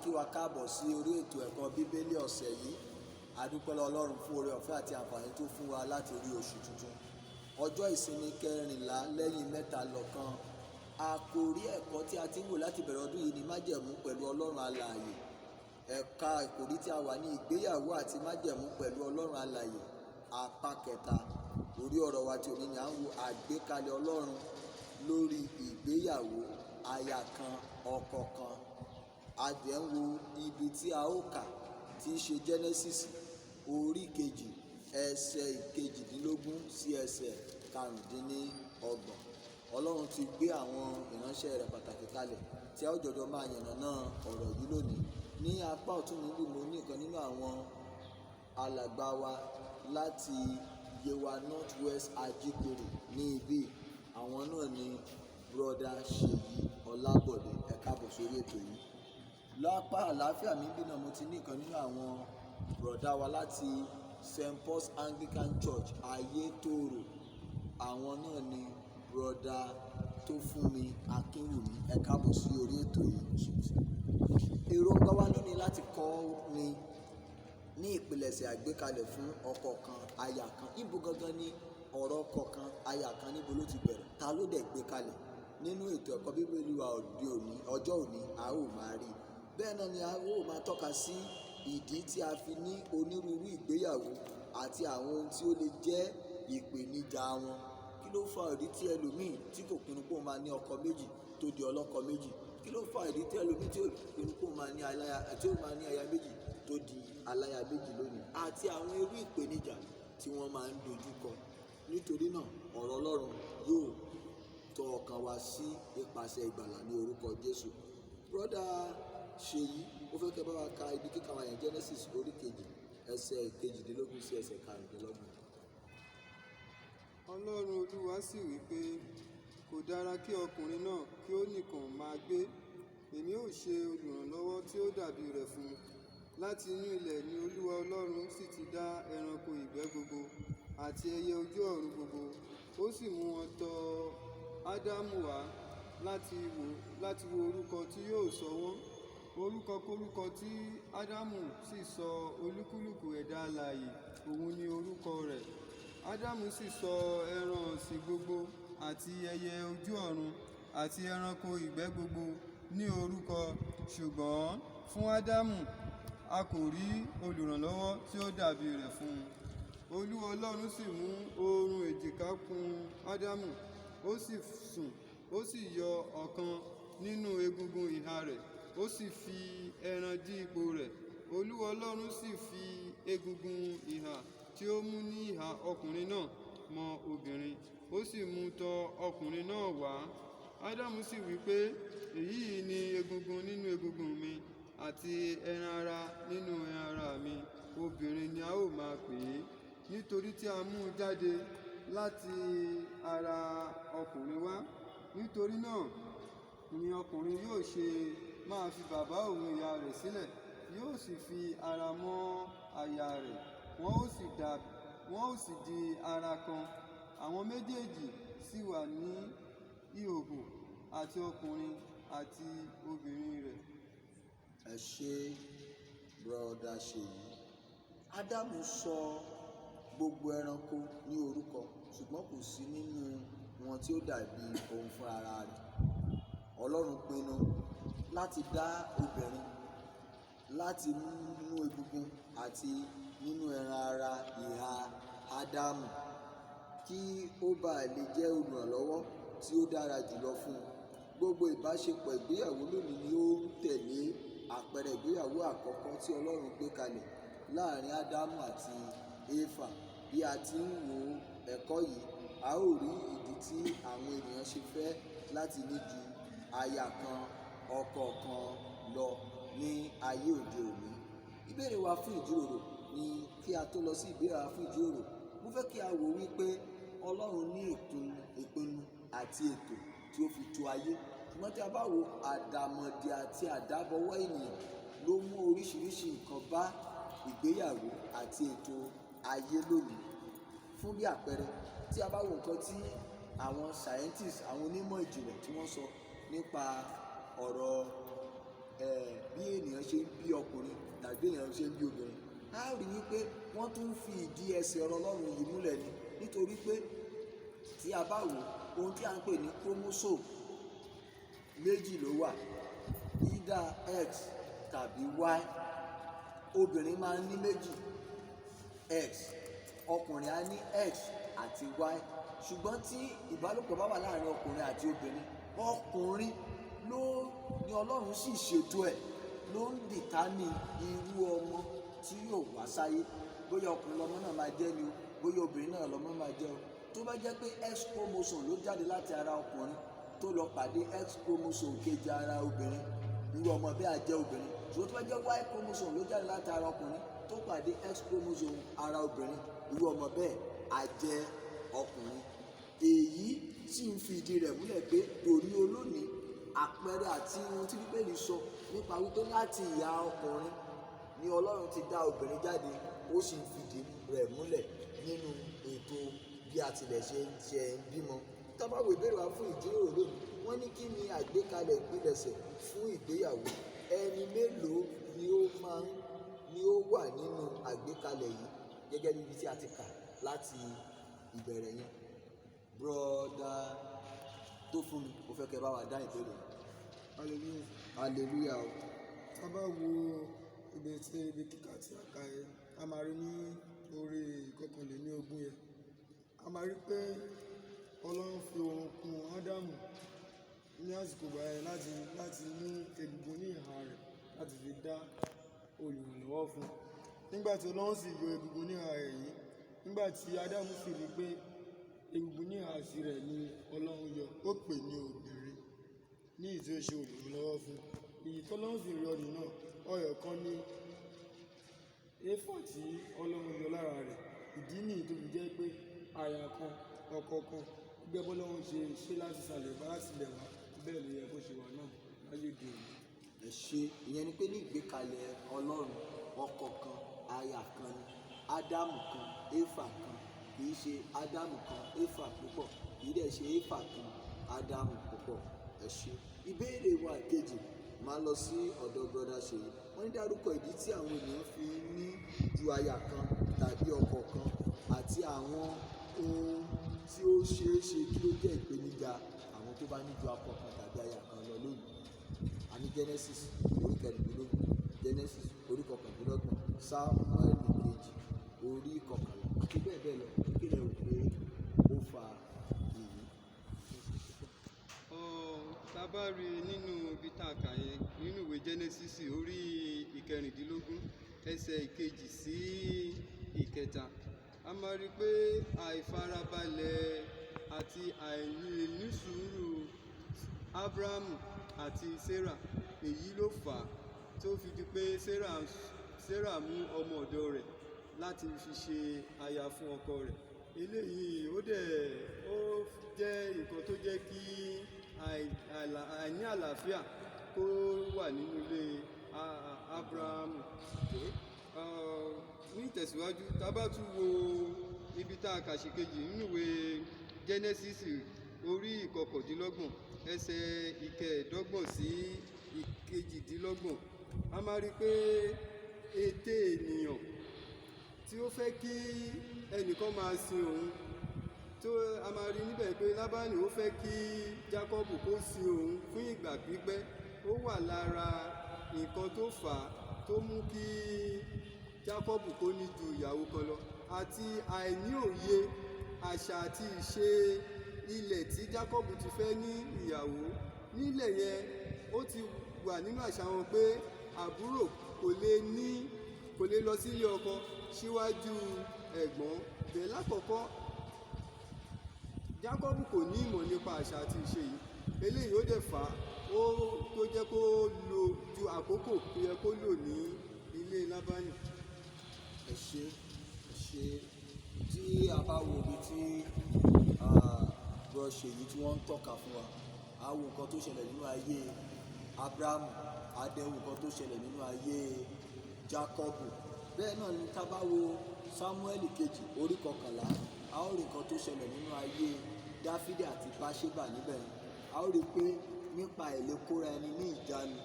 kí wa káàbọ̀ sí orí ètò ẹ̀kọ́ bíbélì ọ̀sẹ̀ yìí. A dúpẹ́ lọ́wọ́ Ọlọ́run fún oore ọ̀fẹ́ àti àǹfààní tó fún wa láti rí oṣù tuntun, ọjọ́ ìsinmi 14 lẹ́yìn mẹ́ta lọ́kan. Àkòrí ẹ̀kọ́ tí a ti ń wò láti bẹ̀rẹ̀ ọdún yìí ni májẹ̀mú pẹ̀lú Ọlọ́run alààyè. Ẹ̀ka àkòrí tí a wà ní ìgbéyàwó àti májẹ̀mú pẹ̀lú Ọlọ́run alààyè, apá kẹta. Orí ọ̀rọ̀ wa tí òní ni à ń wo àgbékalẹ̀ Ọlọ́run lórí ìgbéyàwó aya kan ọkọ kan. A dẹ̀ ń wo ibi tí a ó kà tí í ṣe Genesis orí kejì ẹsẹ̀ ìkejìdínlógún sí ẹsẹ̀ karùndínlọ́gbọ̀n. Ọlọ́run ti gbé àwọn ìránṣẹ́ rẹ̀ pàtàkì kalẹ̀ tí a ó jọjọ máa yànnàná ọ̀rọ̀ yìí lónìí. Ní apá ọ̀tún níbí mo ní ìkan nínú àwọn alàgbà wa láti Yewa North West Archdeaconry ní ibí. Àwọn náà ni brother Seyi Olabode. Ẹ káàbọ̀ sórí ètò yìí. Lápá àlàáfíà mi bí náà mo ti ní ìkan nínú àwọn brọ̀dá wa láti St. Paul's Anglican Church Ayétòrò. Àwọn náà ni brother Tofunmi Akinwumi. Ẹ káàbọ̀ sí orí ètò yìí. Èròǹgbà wa lónìí láti kọ́ ni ní ìpilẹ̀ṣẹ̀ àgbékalẹ̀ fún ọkọ kan aya kan. Níbo gangan ni ọ̀rọ̀ ọkọ kan aya kan níbo ló ti bẹ̀rẹ̀? Ta ló dẹ̀ gbé kalẹ̀? Nínú ètò ẹ̀kọ́ bíbélì wa ọjọ́ òní a ó máa rí. Bẹ́ẹ̀ náà ni a ó máa tọ́ka sí ìdí tí a fi ní onírúurú ìgbéyàwó àti àwọn ohun tí ó lè jẹ́ ìpèníjà wọn. Kí ló fa ìdí tí ẹlòmíì tí kò pinnu pé ó máa ní ọkọ méjì tó di ọlọ́kọ méjì? Kí ló fa ìdí tí ẹlòmíì tí ò pinnu pé ó máa ní aya méjì tó di aláya méjì lónìí? Àti àwọn irú ìpèníjà tí wọ́n máa ń dojú kọ. Nítorí náà ọ̀rọ̀ Ọlọ́run yóò tọ́ ọkàn wa sí ipasẹ̀ ìgbàlà ní orúkọ Jésù. Brother Seyi, ó fẹ́ kẹ́ bá wa ka ibi kíkà wa yẹn Genesis orí kejì ẹsẹ̀ kejìdínlógún sí ẹsẹ̀ karùndínlọ́gbọ̀n. Ọlọ́run Olúwa sì wí pé, kò dára kí ọkùnrin náà kí ó nìkan máa gbé. Èmi ó ṣe olùrànlọ́wọ́ tí ó dàbí rẹ̀ fún un. Láti inú ilẹ̀ ni Olúwa Ọlọ́run sì ti dá ẹranko ìgbẹ́ gbogbo àti ẹyẹ ojú ọ̀run gbogbo. Ó sì mú wọn tọ̀ Ádámù wá láti wo orúkọ tí yóò sọ wọ́n. Orúkọ tí Ádámù sì sọ olúkúlùkù ẹ̀dá alààyè, òun ni orúkọ rẹ̀. Ádámù sì sọ ẹran ọ̀sìn gbogbo àti ẹyẹ ojú ọ̀run àti ẹranko ìgbẹ́ gbogbo ní orúkọ. Ṣùgbọ́n fún Ádámù a kò rí olùrànlọ́wọ́ tí ó dàbí rẹ̀ fún un. Olúwa Ọlọ́run sì mú oorun èjìká kùn Ádámù, ó sì sùn, ó sì yọ ọ̀kan nínú egungun ìhà rẹ̀, ó sì fi ẹran dí ipò rẹ̀. Olúwa Ọlọ́run sì fi egungun ìhà tí ó mú ní ìhà ọkùnrin náà mọ obìnrin, ó sì mú tọ̀ ọkùnrin náà wá. Ádámù sì wí pé, èyí ni egungun nínú egungun mi àti ẹran ara nínú ẹran ara mi. Obìnrin ni a ó máa pè é, nítorí tí a mú jáde láti ara ọkùnrin wá. Nítorí náà ni ọkùnrin yóò ṣe máa fi bàbá òun ìyá rẹ̀ sílẹ̀, yóò sì fi ara mọ́ aya rẹ̀, wọ́n ó sì di ara kan. Àwọn méjèèjì sì wà ní ìhòhò, àti ọkùnrin àti obìnrin rẹ̀. Ẹ ṣé brother Seyi. Ádámù sọ gbogbo ẹranko ní orúkọ, ṣùgbọ́n kò sí nínú wọn tí ó dàbí òun fún ara rẹ̀. Ọlọ́run pinnu láti dá obìnrin láti nínú egungun àti nínú ẹran ara ìhà Ádámù kí ó bá lè jẹ́ olùrànlọ́wọ́ tí ó dára jùlọ fún un. Gbogbo ìbáṣepọ̀ ìgbéyàwó lónìí ni ó ń tẹ̀lé àpẹẹrẹ ìgbéyàwó àkọ́kọ́ tí Ọlọ́run gbé kalẹ̀ láàrin Ádámù àti Éfà. Bí a ti ń wo ẹ̀kọ́ yìí, a ó rí ìdí tí àwọn ènìyàn ṣe fẹ́ láti ní ju aya kan ọkọ kan lọ ní ayé òde òní. Ìbéèrè wa fún ìjíròrò ni, kí a tó lọ sí ìbéèrè wa fún ìjíròrò, mo fẹ́ kí a wò wípé Ọlọ́run ní ìpinnu àti ètò tí ó fi tò ayé. Ṣùgbọ́n tí a bá wo àdàmọ̀dì àti àdábọwọ́ ènìyàn ló mú oríṣiríṣi nǹkan bá ìgbéyàwó àti ètò ayé lónìí. Fún bí àpẹẹrẹ, tí a bá wo nǹkan tí àwọn scientists, àwọn onímọ̀ ìjìnlẹ̀ tí wọ́n sọ nípa ọ̀rọ̀ bí ènìyàn ṣe ń bí ọkùnrin tàbí èèyàn ṣe ń bí obìnrin, a rí wípé wọ́n tún fi ìdí ẹsẹ̀ ọ̀rọ̀ Ọlọ́run yìí múlẹ̀ ni, nítorí pé tí a bá wò ohun tí a ń pè ní chromosome méjì ló wà, either X tàbí Y. Obìnrin máa ń ní méjì, X, ọkùnrin á ní X àti Y. Ṣùgbọ́n tí ìbálòpọ̀ bá wà láàrin ọkùnrin àti obìnrin, ọkùnrin ló ní Ọlọ́run sì ṣètò ẹ̀, ló ń dìtámì irú ọmọ tí yóò wá sáyé, bóyá ọkùnrin lọmọ náà máa jẹ́ ni o, bóyá obìnrin náà lọmọ máa jẹ́ o. Tó bá jẹ́ pé X chromosome ló jáde láti ara ọkùnrin tó lọ pàdé X chromosome kejì ara obìnrin, irú ọmọ bẹ́ẹ̀ á jẹ́ obìnrin. Ṣùgbọ́n tó bá jẹ́ Y chromosome ló jáde láti ara ọkùnrin tó pàdé X chromosome ara obìnrin, irú ọmọ bẹ́ẹ̀ á jẹ́ ọkùnrin. Èyí sì ń fi ìdí rẹ̀ múlẹ̀ pé òní olónìí àpẹẹrẹ àti ohun tí Bíbélì sọ nípa wípé láti ìyá ọkùnrin ni Ọlọ́run ti dá obìnrin jáde, ó sì ń fi ìdí rẹ̀ múlẹ̀ nínú ètò bí a tilẹ̀ ṣe ń bímọ. Tá bá wo ìbéèrè wa fún ìjíròrò lónìí, wọ́n ní kí ni àgbékalẹ̀ ìpilẹ̀ṣẹ̀ fún ìgbéyàwó? Ẹni mélòó ni ó wà nínú àgbékalẹ̀ yìí gẹ́gẹ́ bí ibi tí a ti kà láti ìbẹ̀rẹ̀ yẹn? Brọ́dá Tofunmi, mo fẹ́ kẹ́ bá wa dá ìbéèrè. Hallelujah o. Tá bá wo ibi kíkà tí a kà yẹn, a máa rí ní orí ìkọkànlélógún yẹn, a máa rí pé Ọlọ́run fi ohun kùn Ádámù ní àsìkò báyẹn láti mú egungun ní ìhà rẹ̀ láti fi dá olùrànlọ́wọ́ fún. Nígbà tí Ọlọ́run sì yọ egungun ní ìhà rẹ̀ yìí, nígbà tí Ádámù sì rí pé egungun ní ìhà sí rẹ̀ ni Ọlọ́run yọ, ó pè ní obìnrin ní ìdí ó ṣe olùrànlọ́wọ́ fún. Èyí tí Ọlọ́run sì yọ nínú ọyọ̀ kan ní éfà tí Ọlọ́run yọ lára rẹ̀. Ìdí nìyí tó fi jẹ́ pé aya kan, ọkọ kan, gbẹ́ bọ́lọ́run ṣe láti sàlẹ̀ bá láti lẹ̀ wá, bẹ́ẹ̀ ló yẹ kó ṣe wà náà láyé òde òní. Ẹ ṣé, ìyẹn ni pé ní ìgbékalẹ̀ Ọlọ́run, ọkọ kan, aya kan ni, Ádámù kan, éfà kan, kì í ṣe Ádámù kan, éfà púpọ̀, kì í dẹ̀ ṣe éfà kan, Ádámù púpọ̀. Ẹ ṣé. Ìbéèrè wa kejì máa lọ sí ọ̀dọ̀ brọ́dá Seyi. Wọ́n ní dárúkọ ìdí tí àwọn ènìyàn fi ní ju aya kan tàbí ọkọ kan àti àwọn ohun tí ó ṣeé ṣe kí ó jẹ́ ìpèníjà àwọn tó bá ní ju akọ kan tàbí aya kan lọ lónìí. A ní Genesis orí kẹrìndínlógún, Genesis orí kọkàndínlọ́gbọ̀n, Sámúẹ́lì kejì orí kọkànlá àti bẹ́ẹ̀ bẹ́ẹ̀ lọ. Kí lẹ rò pé ó fa èyí? Tá bá rí nínú ibi tá a kà yẹn nínú ìwé Genesis orí ìkẹrìndínlógún ẹsẹ̀ ìkejì sí ìkẹta, a máa rí pé àìfarabalẹ̀ àti àìnísùúrù Ábúráhámù àti Sarah, èyí ló fà á tó fi di pé Sarah mú ọmọ ọ̀dọ̀ rẹ̀ láti fi ṣe aya fún ọkọ rẹ̀. Eléyìí ó jẹ́ nǹkan tó jẹ́ kí àìní àlàáfíà kó wà nínú ilé Ábúráhámù. Ní ìtẹ̀síwájú, tá bá tún wo ibi tá a kà sí kejì nínú ìwé Genesis orí ìkọkàndínlọ́gbọ̀n ẹsẹ̀ ìkẹẹ̀dọ́gbọ̀n sí ìkejìdínlọ́gbọ̀n, a máa rí pé ète ènìyàn tí ó fẹ́ kí ẹnìkan máa sin òun, tó a máa rí níbẹ̀ pé Lábánì ó fẹ́ kí Jákọ́bù kó sin òun fún ìgbà pípẹ́. Ó wà lára nǹkan tó fà á tó mú kí Jákọ́bù kó ní ju ìyàwó kan lọ, àti àìní òye àṣà àti ìṣe ilẹ̀ tí Jákọ́bù ti fẹ́ ní ìyàwó. Nílẹ̀ yẹn ó ti wà nínú àṣà wọn pé àbúrò kò lè lọ sílé ọkọ síwájú ẹ̀gbọ́n. Bẹ́ẹ̀ lákọ̀ọ́kọ́ Jákọ́bù kò ní ìmọ̀ nípa àṣà àti ìṣe yìí. Eléyìí ó dẹ̀ fà á tó jẹ́ kó lò ju àkókò tó yẹ kó lò ní ilé Lábánì. Ẹ ṣé, tí a bá wo ibi tí bro Seyi tí wọ́n ń tọ́ka fún wa, a wo nǹkan tó ṣẹlẹ̀ nínú ayé Ábúráhámù, a dẹ̀ wo nǹkan tó ṣẹlẹ̀ nínú ayé Jákọ́bù. Bẹ́ẹ̀ náà ni tá bá wo Sámúẹ́lì kejì orí kọkànlá, a ó rí nǹkan tó ṣẹlẹ̀ nínú ayé Dáfídì àti Báṣébà níbẹ̀. A ó rí pé nípa ìlékóra ẹni ní ìjánu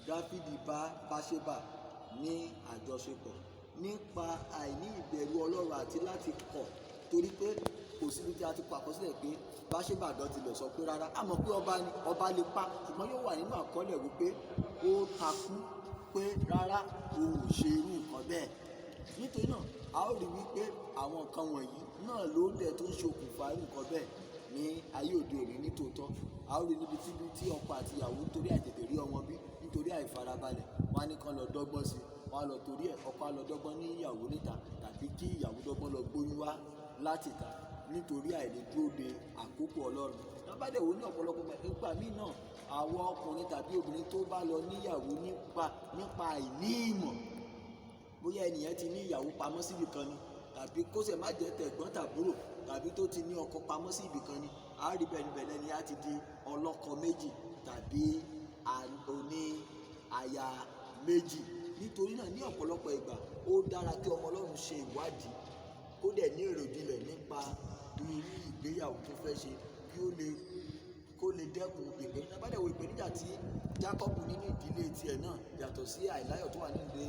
Dáfídì bá Báṣébà ní àjọṣepọ̀ nípa àìní ìbẹ̀rù Ọlọ́run àti láti kọ̀, torí pé kò síbi tí a ti kọ àkọsílẹ̀ pé Báṣébà gan tilẹ̀ sọ pé rárá, a mọ̀ pé ọba lè pa, ṣùgbọ́n yóò wà nínú àkọọ́lẹ̀ wípé ó takú pé rárá òun ò ṣe irú nǹkan bẹ́ẹ̀. Nítorí náà a ó rí wípé àwọn nǹkan wọ̀nyí náà ló dẹ̀ tó ń ṣokùnfà irú nǹkan bẹ́ẹ̀ ní ayé òde òní nítòótọ́. A ó rí níbi tí ọkọ àti ìyàwó nítorí àìtètè rí ọmọ bí, nítorí àìfarabalẹ̀, wọn á ní kán lọ dọ́gbọ́n sí i, wọn á lọ torí ẹ̀ ọkọ á lọ dọ́gbọ́n ní ìyàwó níta, tàbí kí ìyàwó dọ́gbọ́n lọ gbóyún wá láti ta nítorí àìlè dúró de àkókò Ọlọ́run. Lábàdẹ̀ wo ní ọ̀pọ̀lọpọ̀ nípa míì náà àwọn ọkùnrin tàbí obìnrin tó bá lọ níyàwó nípa àìní ìmọ̀, bóyá ẹnìyẹn ti ní ìyàwó pamọ́ síbì kan ni, tàbí kó ṣe má jẹ́ tẹ̀gbọ́n tàbúrò, tàbí tó ti ní ọkọ pamọ́ sí ibì kan ni, a rí bẹ́ẹ̀ níbẹ̀ lẹ́ni á ti di ọlọ́kọ méjì tàbí oní aya méjì. Nítorí náà ní ọ̀pọ̀lọpọ̀ ìgbà ó dára kí ọmọ Ọlọ́run ṣe ìwádìí kó dẹ̀ ní èròjinlẹ̀ nípa irú ìgbéyàwó tó fẹ́ ṣe kó lè dẹ́kun ìpèníjà. Bá dẹ̀ wo ìpèníjà tí Jákọ́bù ní ìdílé tiẹ̀ náà yàtọ̀ sí àìláyọ̀ tó wà nílé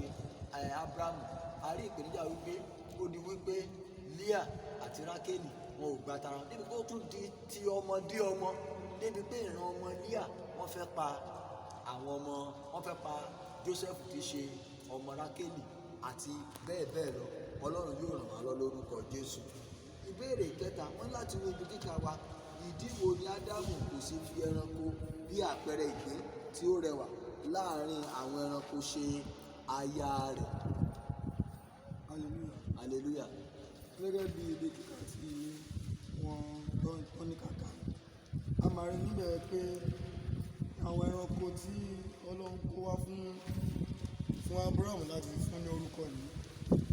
Ábúráhámù, a rí ìpèníjà wípé ó di wípé Líà àti Rákélì wọn ò gba tara wọn, débi pé ó tún di ti ọmọ dé ọmọ, débi pé ìran ọmọ Líà wọ́n fẹ́ pa Jósẹ́fù tí ṣe ọmọ Rákélì àti bẹ́ẹ̀ bẹ́ẹ̀ lọ. Ọlọ́run yóò ràn wá lọ lórúkọ Jésù. Ìbéèrè kẹta, wọ́n láti wo ibi kíkà wa, ìdí wo ni Ádámù kò sì fi ẹranko bí àpẹẹrẹ ìgbín tí ó rẹwà láàrin àwọn ẹranko ṣe aya rẹ̀? Hallelujah. Gẹ́gẹ́ bí ibi kíkà tí wọ́n ní kàkà, a máa rí níbẹ̀ pé àwọn ẹranko tí Ọlọ́run kó wá fún Ábúráhámù láti fún ní orúkọ yìí,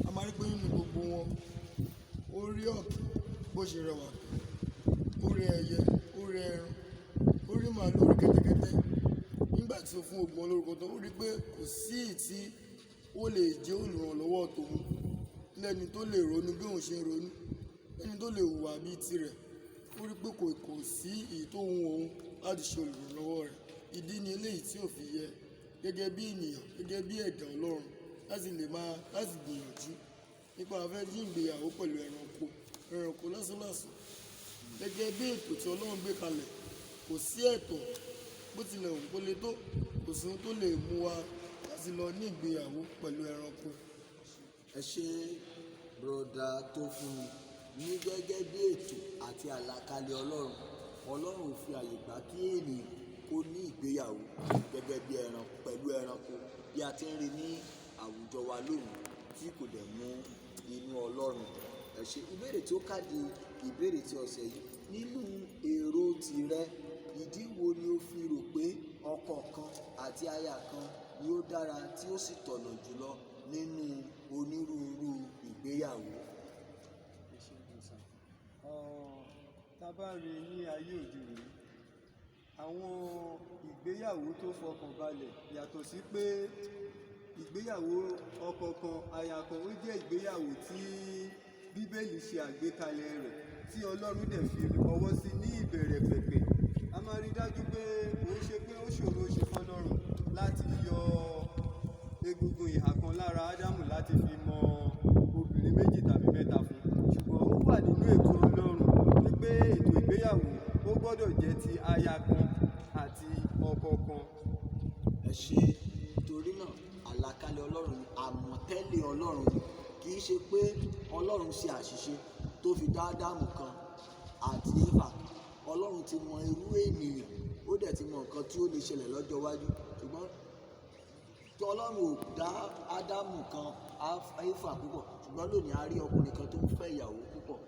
a máa rí pé nínú gbogbo wọn ó rí ọ̀kín bó ṣe rẹwà tó, ó rí ẹyẹ, ó rí ẹran, ó rí màálù, ó rí kẹ́tẹ́kẹ́tẹ́. Nígbà tí ó fún ogun olórúkọ tó, ó rí pé kò sí tí ó lè jẹ́ olùrànlọ́wọ́ tòun, lẹ́ni tó lè ronú bí òun ṣe ń ronú, lẹ́ni tó lè hùwà bíi tirẹ̀. Ó rí pé kò sí èyí tó hun òun láti ṣe olùrànlọ́wọ́ rẹ̀. Ìdí ni eléyìí tí ò fi yẹ gẹ́gẹ́ bí ènìyàn, gẹ́gẹ́ bí ẹ̀dá Ọlọ́run láti gbìyànjú nípa afẹ́ jí ìgbéyàwó pẹ̀lú ẹranko lásánlàsàn. Gẹ́gẹ́ bí ètò tí Ọlọ́run gbé kalẹ̀, kò sí ẹ̀tọ́ bó tilẹ̀ òun kó le tó, kò sí ohun tó lè mú wa láti lọ ní ìgbéyàwó pẹ̀lú ẹranko. Ẹ ṣé broda Tofunmi. Ní gẹ́gẹ́ bí ètò àti àlàkalẹ̀ Ọlọ́run ò fi àyè gbà kí ènìyàn kó ní ìgbéyàwó gẹ́gẹ́ bí pẹ̀lú ẹranko bí a ti ń rí ní àwùjọ wa lónìí, tí kò dẹ̀ mú inú Ọlọ́run. Ẹ ṣé. Ìbéèrè tí ó kàdí ìbéèrè tí ọ̀sẹ̀ yìí, nínú èrò tìrẹ, ìdí wo ni o fi rò pé ọkọ kan àti aya kan ni ó dára tí ó sì tọ̀nà jùlọ nínú onírúurú ìgbéyàwó? Tá bá rí ní ayé òde òní, àwọn ìgbéyàwó tó fọkàn balẹ̀ yàtọ̀ sí pé ìgbéyàwó ọkọ kan aya kan, ó jẹ́ ìgbéyàwó tí Bíbélì ṣe àgbékalẹ̀ rẹ̀, tí Ọlọ́run dẹ̀ fi ọwọ́ sí ní ìbẹ̀rẹ̀ pẹ̀pẹ̀. A máa rí dájú pé kò ṣe pé ó ṣòro ṣe fọ́lọ́run láti yọ egungun ìhà kan lára Ádámù láti fi mọ obìnrin méjì tàbí mẹ́ta fún, ṣùgbọ́n ó wà nínú ètò Ọlọ́run wípé ètò ìgbéyàwó ó gbọ́dọ̀ jẹ́ ti aya kan àti ọkọ kan. Ẹ ṣé. Torí náà àlàkalẹ̀ Ọlọ́run ni, àmọ̀tẹ́lẹ̀ Ọlọ́run ni, kì í ṣe pé Ọlọ́run ṣe àṣìṣe tó fi dá Ádámù kan àti Éfà. Ọlọ́run ti mọ irú ènìyàn, ó dẹ̀ ti mọ nǹkan tí ó lè ṣẹlẹ̀ lọ́jọ́ iwájú, ṣùgbọ́n tí Ọlọ́run ò dá Ádámù kan Éfà púpọ̀, ṣùgbọ́n lónìí a rí ọkùnrin kan tó ń fẹ́ ìyàwó púpọ̀,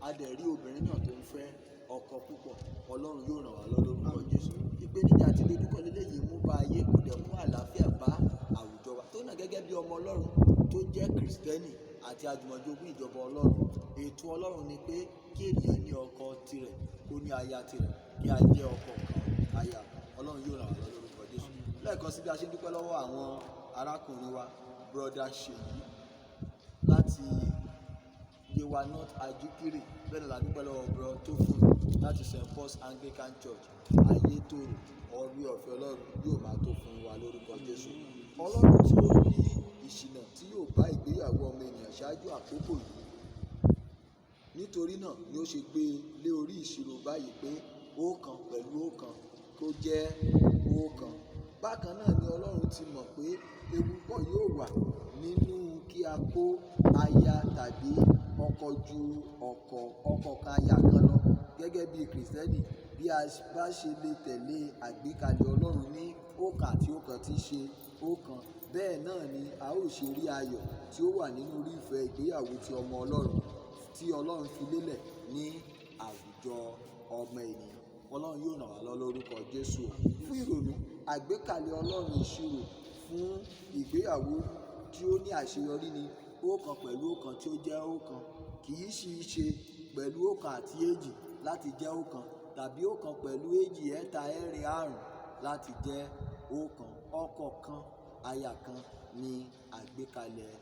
a dẹ̀ rí obìnrin náà tó ń fẹ́ ọkọ púpọ̀. Ọlọ́run yóò ràn wá lọ lórúkọ Jésù. Ìpèníjà àti ìdojúkọ lélẹ́yìí mú bá ayé, kò dẹ̀ mú àlàáfíà bá àwùjọ wa. Tó náà gẹ́gẹ́ bí ọmọ Ọlọ́run tó jẹ́ Kristẹni àti àjùmọ̀jogún ìjọba Ọlọ́run, ètò Ọlọ́run ni pé kí ènìyàn ní ọkọ tirẹ̀, kó ní aya tirẹ̀, kí a jẹ́ ọkọ kan aya. Ọlọ́run yóò ràn wá lọ lórúkọ Jésù. Lẹ́ẹ̀kan sí bí a ṣe ń dúpẹ́ lọ́wọ́ àwọn arákùnrin wa, broda Seyi láti Yewa North Archdeaconry, bẹ́ẹ̀ ni la dúpẹ́ lọ́wọ́ ọ̀bùrọ̀ Tofunmi láti St. Paul's Anglican Church Ayétòrò. Orí ọ̀fẹ́ Ọlọ́run yóò máa tó fún wa lórúkọ Jésù. Ọlọ́run tí ó ní ìṣìnà tí yóò bá ìgbéyàwó ọmọ ènìyàn ṣáájú àkókò yìí, nítorí náà ni ó ṣe gbé lé orí ìṣirò báyìí pé ọ̀kan pẹ̀lú ọ̀kan kó jẹ́ ọ̀kan. Bákan náà ni Ọlọ́run ti mọ̀ pé ewu pọ̀ yóò wà nínú kí a kó aya tàbí ọkọ ju ọkọ kan aya kan lọ. Gẹ́gẹ́ bí Kìrìsìtẹ́nì, bí a bá ṣe lè tẹ̀lé àgbékalẹ̀ Ọlọ́run ní ọ̀kan àti ọ̀kan tí í ṣe ọ̀kan, bẹ́ẹ̀ náà ni a ó ṣe rí ayọ̀ tí ó wà nínú orí ìfẹ́ ìgbéyàwó ti ọmọ Ọlọ́run tí Ọlọ́run fi lélẹ̀ ní àwùjọ ọmọ ènìyàn. Ọlọ́run yóò ràn wá lọ́wọ́ lórúkọ Jésù. Fún ìrònú, àgbékalẹ̀ Ọlọ́run ìṣirò fún ìgbéyàwó tí ó ní àṣeyọrí ni ọ̀kan pẹ̀lú ọ̀kan tí ó jẹ́ ọ̀kan. Kì í sì í ṣe pẹ̀lú ọ̀kan àti èjì láti jẹ́ ọ̀kan, tàbí ọ̀kan pẹ̀lú èjì, ẹ̀ta, ẹ̀rin, àrún láti jẹ́ ọ̀kan. Ọkọ kan, aya kan ni àgbékalẹ̀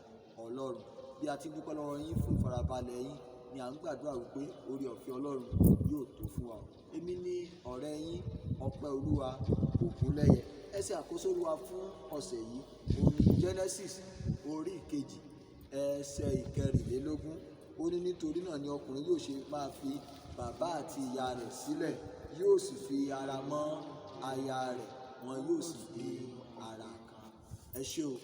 Ọlọ́run. Bí a ti dúpẹ́ lọ́wọ́ yín fún ìfarabalẹ̀ yín, ni à ń gbàdúrà wípé oore ọ̀fẹ́ Ọlọ́run yóò tó fún wa. Èmi ni ọ̀rẹ́ yín Ọpẹ́olúwa Ogunleye. Ẹsẹ̀ àkóso Olúwa fún ọ̀sẹ̀ yìí òun ni Genesis orí ìkejì ẹsẹ̀ ìkẹrìnlélógún. Ó ní nítorí náà ni ọkùnrin yóò ṣe máa fi bàbá àti ìyá rẹ̀ sílẹ̀, yóò sì fi ara mọ́ aya rẹ̀, wọn yóò sì di ara kan. Ẹ ṣé o.